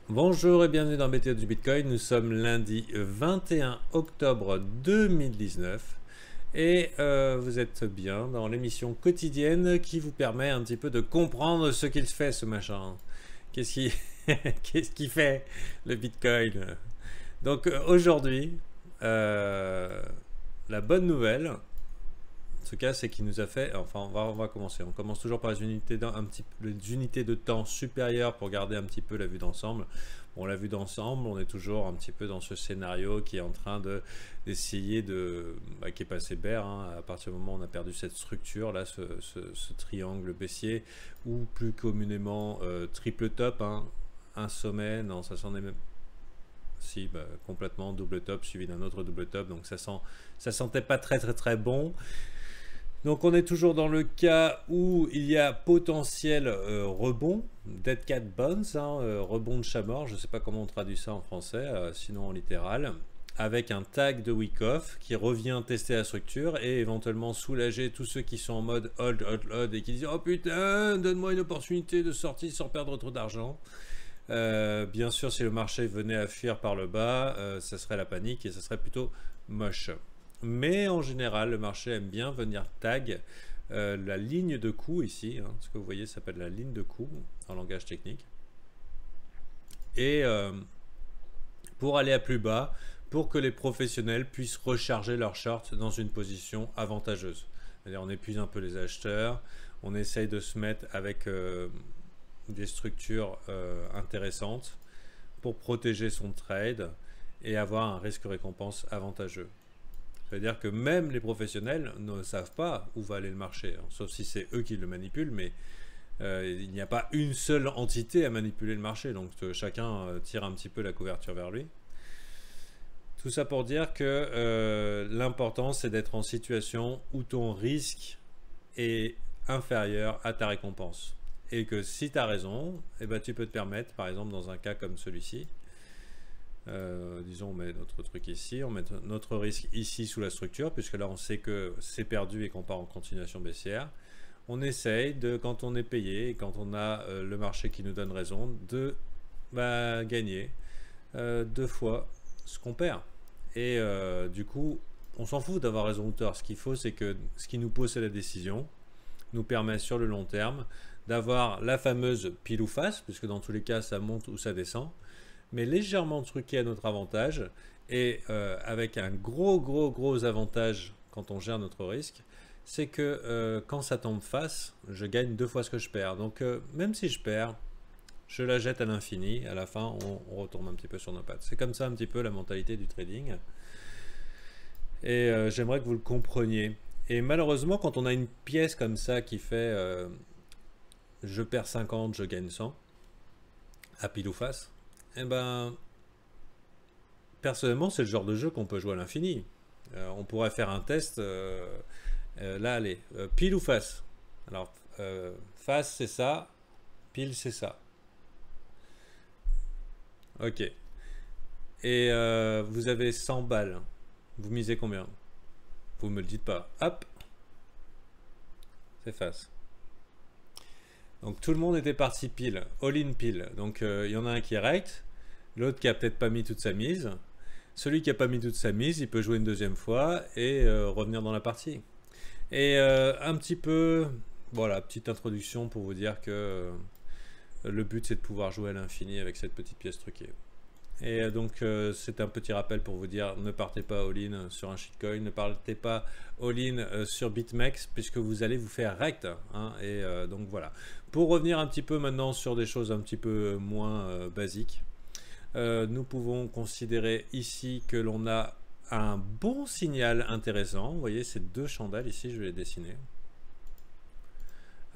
Bonjour et bienvenue dans BTO du Bitcoin. Nous sommes lundi 21 octobre 2019 et vous êtes bien dans l'émission quotidienne qui vous permet un petit peu de comprendre ce qu'il fait ce machin. Qu'est-ce qui, qu'est-ce qui fait le Bitcoin? Donc aujourd'hui, la bonne nouvelle, en tout cas, c'est qu'il nous a fait. Enfin, on va commencer. On commence toujours par les unités de temps supérieures pour garder un petit peu la vue d'ensemble. Bon, la vue d'ensemble, on est toujours un petit peu dans ce scénario qui est en train d'essayer de, qui est passé bear. Hein, à partir du moment où on a perdu cette structure là, ce triangle baissier, ou plus communément triple top, hein, un sommet. Non, ça s'en est même. Si, complètement double top suivi d'un autre double top. Donc ça sentait pas très bon. Donc on est toujours dans le cas où il y a potentiel rebond, dead cat bounce, hein, rebond de chat mort, je ne sais pas comment on traduit ça en français, sinon en littéral, avec un tag de week off qui revient tester la structure et éventuellement soulager tous ceux qui sont en mode hold et qui disent oh putain, donne-moi une opportunité de sortir sans perdre trop d'argent. Bien sûr, si le marché venait à fuir par le bas, ça serait la panique et ça serait plutôt moche. Mais en général, le marché aime bien venir tag la ligne de coup ici. Hein, ce que vous voyez s'appelle la ligne de coup en langage technique. Et pour aller à plus bas, pour que les professionnels puissent recharger leur short dans une position avantageuse. C'est-à-dire on épuise un peu les acheteurs, on essaye de se mettre avec des structures intéressantes pour protéger son trade et avoir un risque-récompense avantageux. C'est-à-dire que même les professionnels ne savent pas où va aller le marché, hein, sauf si c'est eux qui le manipulent, mais il n'y a pas une seule entité à manipuler le marché, donc chacun tire un petit peu la couverture vers lui. Tout ça pour dire que l'important c'est d'être en situation où ton risque est inférieur à ta récompense. Et que si tu as raison, eh ben, tu peux te permettre, par exemple dans un cas comme celui-ci, disons on met notre truc ici, on met notre risque ici sous la structure, puisque là on sait que c'est perdu et qu'on part en continuation baissière. On essaye de, quand on est payé et quand on a le marché qui nous donne raison, de gagner deux fois ce qu'on perd. Et du coup, on s'en fout d'avoir raison ou tort. Ce qu'il faut, c'est que ce qui nous pose à la décision nous permet sur le long terme d'avoir la fameuse pile ou face, puisque dans tous les cas ça monte ou ça descend, mais légèrement truqué à notre avantage et avec un gros avantage quand on gère notre risque, c'est que quand ça tombe face, je gagne deux fois ce que je perds. Donc même si je perds, je la jette à l'infini, à la fin on retombe un petit peu sur nos pattes. C'est comme ça un petit peu la mentalité du trading. Et j'aimerais que vous le compreniez. Et malheureusement, quand on a une pièce comme ça qui fait je perds 50, je gagne 100, à pile ou face, eh ben, personnellement, c'est le genre de jeu qu'on peut jouer à l'infini. On pourrait faire un test. Là, allez, pile ou face. Alors, face, c'est ça. Pile, c'est ça. Ok. Et vous avez 100 balles. Vous misez combien? Vous me le dites pas. Hop. C'est face. Donc tout le monde était parti pile, all-in pile. Donc il y en a un qui est rect, l'autre qui a peut-être pas mis toute sa mise. Celui qui a pas mis toute sa mise, il peut jouer une deuxième fois et revenir dans la partie. Et un petit peu, voilà, petite introduction pour vous dire que le but c'est de pouvoir jouer à l'infini avec cette petite pièce truquée. Et donc c'est un petit rappel pour vous dire, ne partez pas all-in sur un shitcoin, ne partez pas all-in sur BitMEX, puisque vous allez vous faire rect, hein, et donc voilà. Pour revenir un petit peu maintenant sur des choses un petit peu moins basiques, nous pouvons considérer ici que l'on a un bon signal intéressant. Vous voyez ces deux chandelles ici, je vais les dessiner.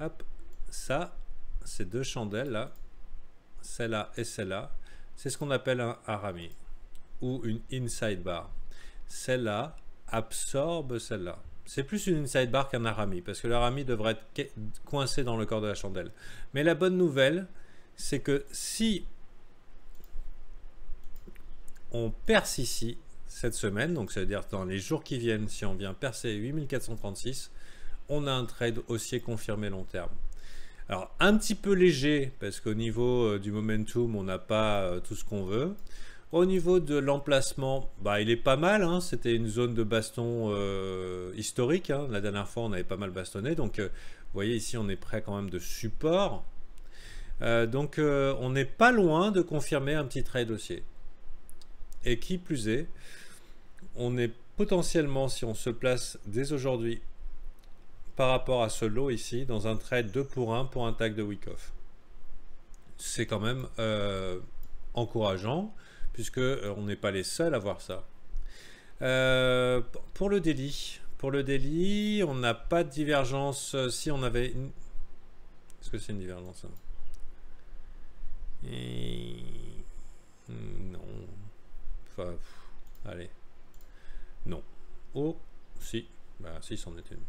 Hop, ça, ces deux chandelles là, celle-là et celle-là, c'est ce qu'on appelle un harami ou une inside bar. Celle-là absorbe celle-là. C'est plus une inside bar qu'un harami, parce que l'harami devrait être coincé dans le corps de la chandelle. Mais la bonne nouvelle, c'est que si on perce ici cette semaine, donc ça veut dire dans les jours qui viennent, si on vient percer 8436, on a un trade haussier confirmé long terme. Alors un petit peu léger parce qu'au niveau du momentum on n'a pas tout ce qu'on veut. Au niveau de l'emplacement, bah, il est pas mal, hein. C'était une zone de baston historique, hein. La dernière fois on avait pas mal bastonné, donc vous voyez ici on est près quand même de support. Donc on n'est pas loin de confirmer un petit trade haussier. Et qui plus est, on est potentiellement, si on se place dès aujourd'hui par rapport à ce lot ici, dans un trade 2 pour 1 pour un tag de week off. C'est quand même encourageant, puisque on n'est pas les seuls à voir ça. Pour le daily, on n'a pas de divergence. Si on avait une... Est-ce que c'est une divergence, hein? Non. Enfin, allez. Non. Oh, si. Bah, si, c'en est une.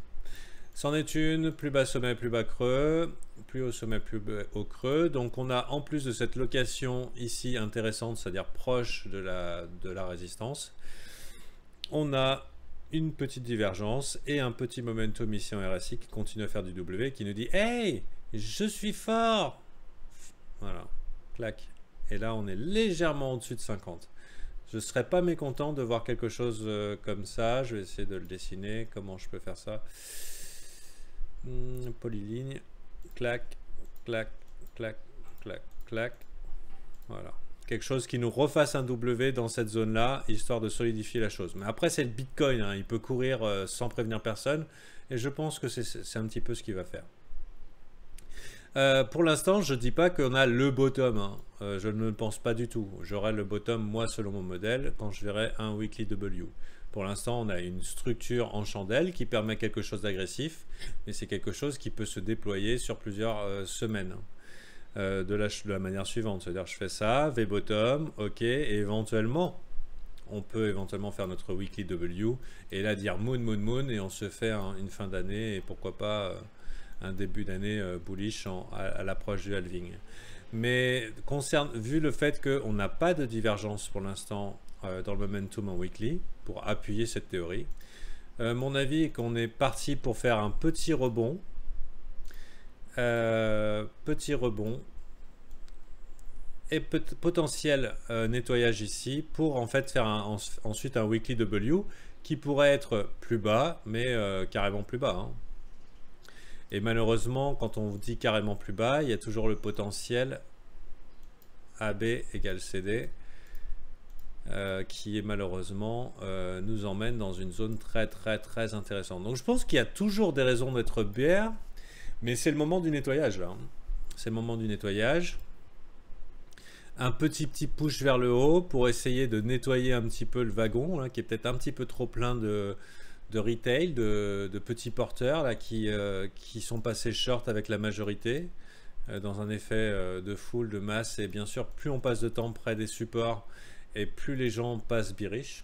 C'en est une. Plus bas sommet, plus bas creux. Plus haut sommet, plus haut creux. Donc, on a en plus de cette location ici intéressante, c'est-à-dire proche de la résistance, on a une petite divergence et un petit momentum ici en RSI qui continue à faire du W, qui nous dit « Hey, je suis fort !» Voilà. Clac. Et là, on est légèrement au-dessus de 50. Je ne serais pas mécontent de voir quelque chose comme ça. Je vais essayer de le dessiner. Comment je peux faire ça? Polyligne. Clac, clac, clac, clac, clac. Voilà. Quelque chose qui nous refasse un W dans cette zone-là, histoire de solidifier la chose. Mais après, c'est le Bitcoin, hein. Il peut courir sans prévenir personne. Et je pense que c'est un petit peu ce qu'il va faire. Pour l'instant, je ne dis pas qu'on a le bottom, hein. Je ne le pense pas du tout. J'aurai le bottom, moi, selon mon modèle, quand je verrai un weekly W. Pour l'instant, on a une structure en chandelle qui permet quelque chose d'agressif, mais c'est quelque chose qui peut se déployer sur plusieurs semaines. De la manière suivante, c'est-à-dire je fais ça, V bottom, ok, et éventuellement, on peut éventuellement faire notre weekly W, et là dire moon, moon, moon, et on se fait une fin d'année, et pourquoi pas... un début d'année bullish à l'approche du halving. Mais vu le fait qu'on n'a pas de divergence pour l'instant dans le momentum en weekly, pour appuyer cette théorie, mon avis est qu'on est parti pour faire un petit rebond. Et potentiel nettoyage ici pour en fait faire ensuite un weekly W qui pourrait être plus bas, mais carrément plus bas, hein. Et malheureusement, quand on dit carrément plus bas, il y a toujours le potentiel AB égale CD qui est malheureusement nous emmène dans une zone très intéressante. Donc je pense qu'il y a toujours des raisons d'être bear, mais c'est le moment du nettoyage là, hein. C'est le moment du nettoyage. Un petit push vers le haut pour essayer de nettoyer un petit peu le wagon là, qui est peut-être un petit peu trop plein de retail, de petits porteurs là, qui sont passés short avec la majorité dans un effet de foule, de masse. Et bien sûr, plus on passe de temps près des supports et plus les gens passent bearish.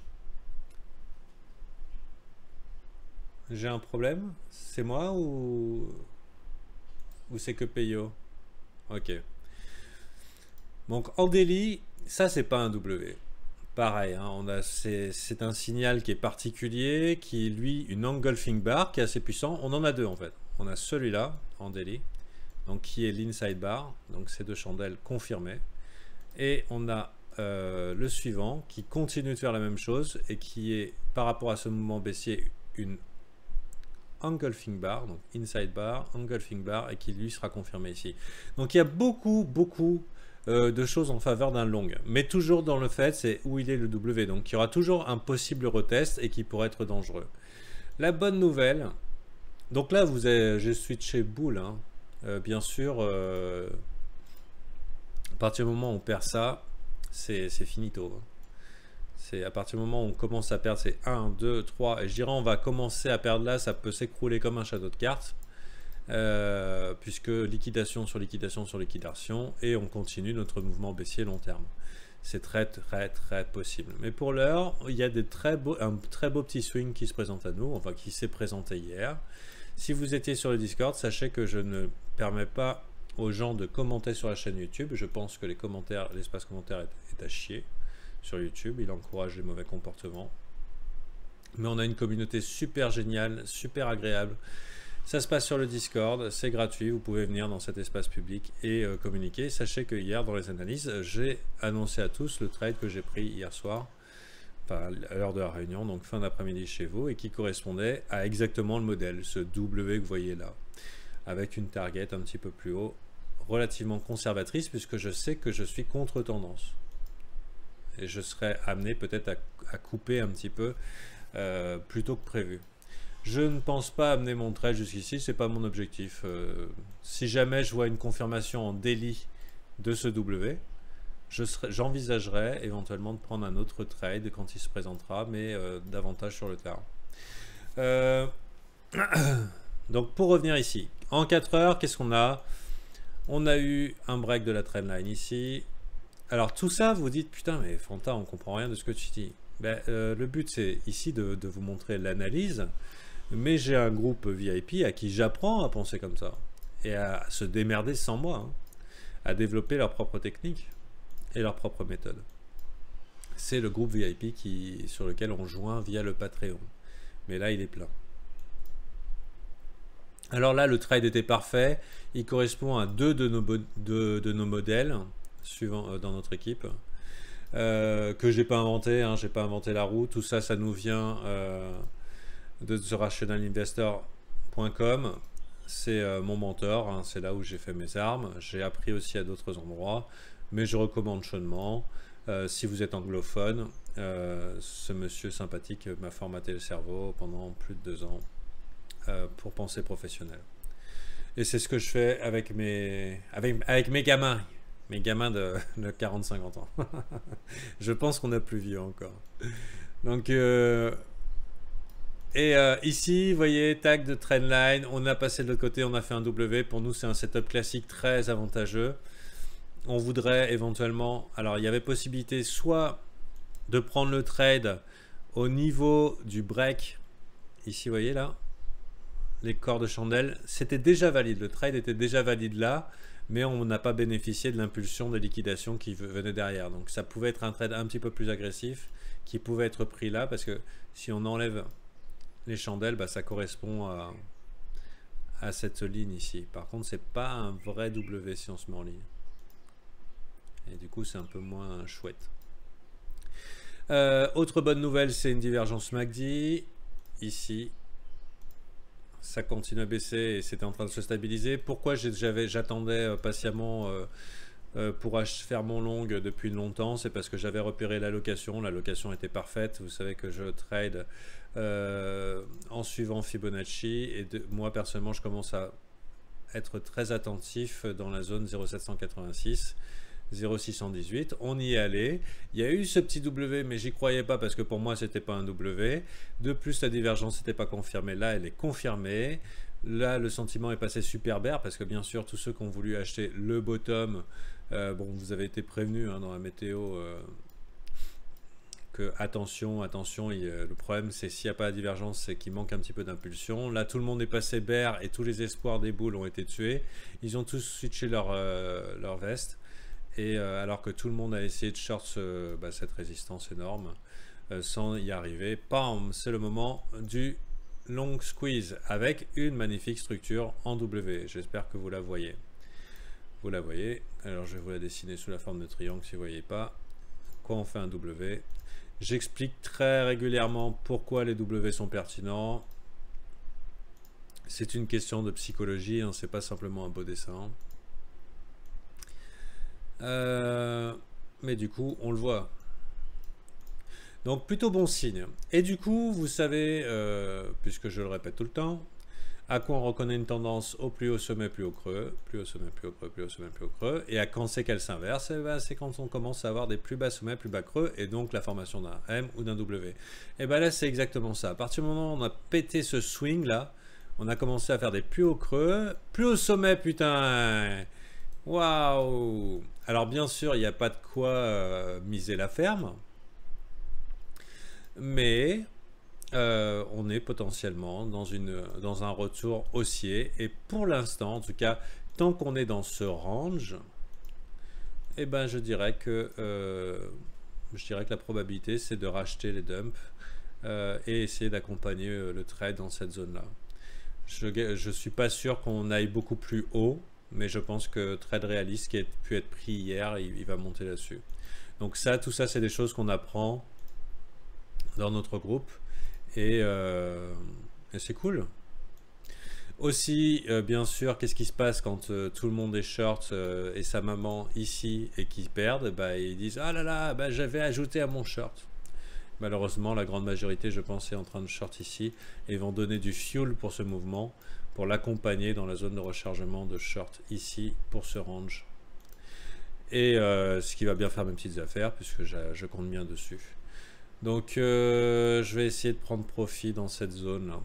J'ai un problème? C'est moi ou c'est que Payo? Ok. Donc en daily, ça c'est pas un W. Pareil, hein, c'est un signal qui est particulier, qui est lui une engulfing bar qui est assez puissant. On en a deux en fait. On a celui-là en daily, donc qui est l'inside bar, donc ces deux chandelles confirmées. Et on a le suivant qui continue de faire la même chose et qui est par rapport à ce mouvement baissier une engulfing bar, donc inside bar, engulfing bar, et qui lui sera confirmé ici. Donc il y a beaucoup de choses en faveur d'un long, mais toujours dans le fait c'est où il est le W, donc il y aura toujours un possible retest et qui pourrait être dangereux. La bonne nouvelle, donc là j'ai switché bull, hein. Bien sûr à partir du moment où on perd ça, c'est finito, hein. C'est à partir du moment où on commence à perdre, c'est 1, 2, 3, et je dirais on va commencer à perdre là, ça peut s'écrouler comme un château de cartes. Puisque liquidation sur liquidation sur liquidation, et on continue notre mouvement baissier long terme. C'est très possible. Mais pour l'heure, il y a un très beau petit swing qui se présente à nous, enfin qui s'est présenté hier. Si vous étiez sur le Discord, sachez que je ne permets pas aux gens de commenter sur la chaîne YouTube. Je pense que l'espace commentaire est à chier sur YouTube. Il encourage les mauvais comportements. Mais on a une communauté super géniale, super agréable, Ça se passe sur le Discord, c'est gratuit, vous pouvez venir dans cet espace public et communiquer. Sachez que hier, dans les analyses, j'ai annoncé à tous le trade que j'ai pris hier soir, enfin à l'heure de la réunion, donc fin d'après-midi chez vous, et qui correspondait à exactement le modèle, ce W que vous voyez là, avec une target un petit peu plus haut, relativement conservatrice, puisque je sais que je suis contre tendance. Et je serai amené peut-être à couper un petit peu plus tôt que prévu. Je ne pense pas amener mon trade jusqu'ici, c'est pas mon objectif. Si jamais je vois une confirmation en daily de ce W, j'envisagerai éventuellement de prendre un autre trade quand il se présentera, mais davantage sur le tard. Donc pour revenir ici, en 4 heures, qu'est-ce qu'on a? On a eu un break de la trendline ici. Alors tout ça, vous dites, putain, mais Fanta, on comprend rien de ce que tu dis. Ben, le but, c'est ici de vous montrer l'analyse, mais j'ai un groupe VIP à qui j'apprends à penser comme ça, et à se démerder sans moi, hein, à développer leurs propres techniques et leurs propres méthodes. C'est le groupe VIP sur lequel on joint via le Patreon. Mais là, il est plein. Alors là, le trade était parfait. Il correspond à 2 de nos modèles suivants dans notre équipe. Que j'ai pas inventé, hein, j'ai pas inventé la roue. Tout ça, ça nous vient de TheRationalInvestor.com. C'est mon mentor, hein, c'est là où j'ai fait mes armes. J'ai appris aussi à d'autres endroits, mais je recommande chaudement. Si vous êtes anglophone, ce monsieur sympathique m'a formaté le cerveau pendant plus de 2 ans pour penser professionnel. Et c'est ce que je fais avec mes gamins. Mes gamins de 40-50 ans. Je pense qu'on a plus vieux encore. Donc, ici, vous voyez, tag de trendline. On a passé de l'autre côté, on a fait un W. Pour nous, c'est un setup classique très avantageux. On voudrait éventuellement... Alors, il y avait possibilité soit de prendre le trade au niveau du break. Ici, vous voyez là, les corps de chandelle. C'était déjà valide. Le trade était déjà valide là. Mais on n'a pas bénéficié de l'impulsion de liquidation qui venait derrière. Donc ça pouvait être un trade un petit peu plus agressif qui pouvait être pris là, parce que si on enlève les chandelles, bah, ça correspond à cette ligne ici. Par contre, c'est pas un vrai W si on se met en ligne. Et du coup, c'est un peu moins chouette. Autre bonne nouvelle, c'est une divergence MACD. Ici, ça continue à baisser et c'était en train de se stabiliser. Pourquoi j'attendais patiemment pour faire mon long depuis longtemps? C'est parce que j'avais repéré l'allocation. L'allocation était parfaite. Vous savez que je trade en suivant Fibonacci. Et moi, personnellement, je commence à être très attentif dans la zone 0,786. 0,618, on y est allé. Il y a eu ce petit W, mais j'y croyais pas parce que pour moi c'était pas un W. De plus, la divergence n'était pas confirmée. Là, elle est confirmée. Là, le sentiment est passé super bear parce que bien sûr, tous ceux qui ont voulu acheter le bottom, bon, vous avez été prévenus hein, dans la météo que attention, le problème c'est s'il n'y a pas de divergence, c'est qu'il manque un petit peu d'impulsion. Là, tout le monde est passé bear et tous les espoirs des boules ont été tués. Ils ont tous switché leur veste. Et alors que tout le monde a essayé de short cette résistance énorme sans y arriver, c'est le moment du long squeeze avec une magnifique structure en W. J'espère que vous la voyez. Vous la voyez. Alors je vais vous la dessiner sous la forme de triangle si vous ne voyez pas. Quoi on fait un W? J'explique très régulièrement pourquoi les W sont pertinents. C'est une question de psychologie, hein, c'est pas simplement un beau dessin. Mais du coup on le voit, donc plutôt bon signe. Et du coup vous savez, puisque je le répète tout le temps, à quoi on reconnaît une tendance au plus haut sommet, plus haut creux, plus haut sommet, plus haut creux, plus haut sommet, plus haut creux, et à quand c'est qu'elle s'inverse, c'est quand on commence à avoir des plus bas sommets, plus bas creux, et donc la formation d'un M ou d'un W. Et ben là c'est exactement ça. À partir du moment où on a pété ce swing là, on a commencé à faire des plus hauts creux, plus haut sommet, putain. Waouh! Alors bien sûr, il n'y a pas de quoi miser la ferme, mais on est potentiellement dans un retour haussier. Et pour l'instant, en tout cas, tant qu'on est dans ce range, eh ben, je dirais que la probabilité, c'est de racheter les dumps et essayer d'accompagner le trade dans cette zone-là. Je suis pas sûr qu'on aille beaucoup plus haut, mais je pense que Trade Realist qui a pu être pris hier, il va monter là-dessus. Donc ça, tout ça, c'est des choses qu'on apprend dans notre groupe et c'est cool. Aussi, bien sûr, qu'est-ce qui se passe quand tout le monde est short et sa maman ici et qu'ils perdent, bah, ils disent ah là là, bah, j'avais ajouté à mon short. Malheureusement, la grande majorité, je pense, est en train de short ici et vont donner du fuel pour ce mouvement, pour l'accompagner dans la zone de rechargement de short ici pour ce range. Et ce qui va bien faire mes petites affaires puisque je compte bien dessus. Donc, je vais essayer de prendre profit dans cette zone-là.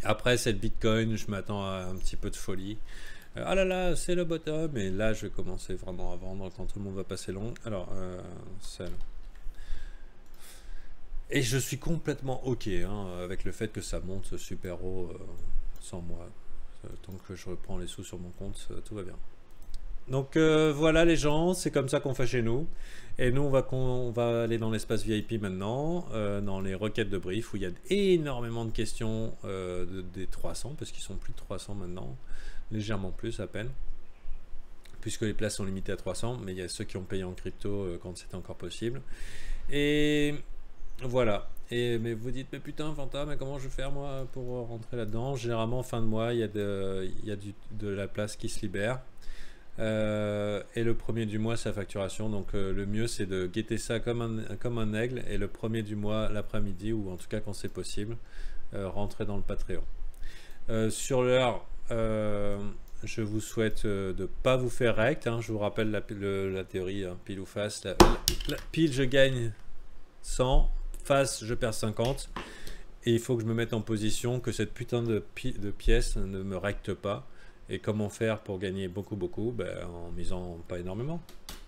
Après, c'est le Bitcoin, je m'attends à un petit peu de folie. Ah là là, c'est le bottom. Et là, je vais commencer vraiment à vendre quand tout le monde va passer long. Alors, celle. Et je suis complètement OK hein, avec le fait que ça monte super haut sans moi. Tant que je reprends les sous sur mon compte, tout va bien. Donc voilà les gens, c'est comme ça qu'on fait chez nous. Et nous, on va aller dans l'espace VIP maintenant, dans les requêtes de brief, où il y a énormément de questions des 300, parce qu'ils sont plus de 300 maintenant, légèrement plus à peine, puisque les places sont limitées à 300, mais il y a ceux qui ont payé en crypto quand c'était encore possible. Et voilà. Mais vous dites, mais putain, Fanta, mais comment je vais faire moi pour rentrer là-dedans? Généralement, fin de mois, il y a de la place qui se libère. Et le premier du mois, c'est la facturation. Donc le mieux, c'est de guetter ça comme un aigle. Et le premier du mois, l'après-midi, ou en tout cas quand c'est possible, rentrer dans le Patreon. Sur l'heure, je vous souhaite de ne pas vous faire rect. Hein. Je vous rappelle la théorie, hein, pile ou face. La pile, je gagne 100. Face, je perds 50. Et il faut que je me mette en position que cette putain de pièce ne me recte pas. Et comment faire pour gagner beaucoup ben, en misant pas énormément.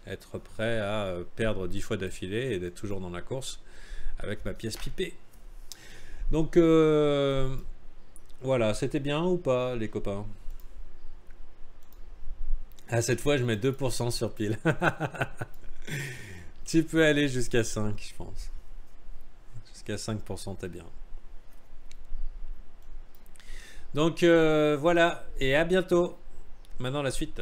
Être prêt à perdre 10 fois d'affilée et d'être toujours dans la course avec ma pièce pipée. Donc voilà, c'était bien ou pas les copains? Ah, cette fois je mets 2% sur pile. Tu peux aller jusqu'à 5 je pense. Jusqu'à 5% t'es bien. Donc voilà, et à bientôt. Maintenant la suite.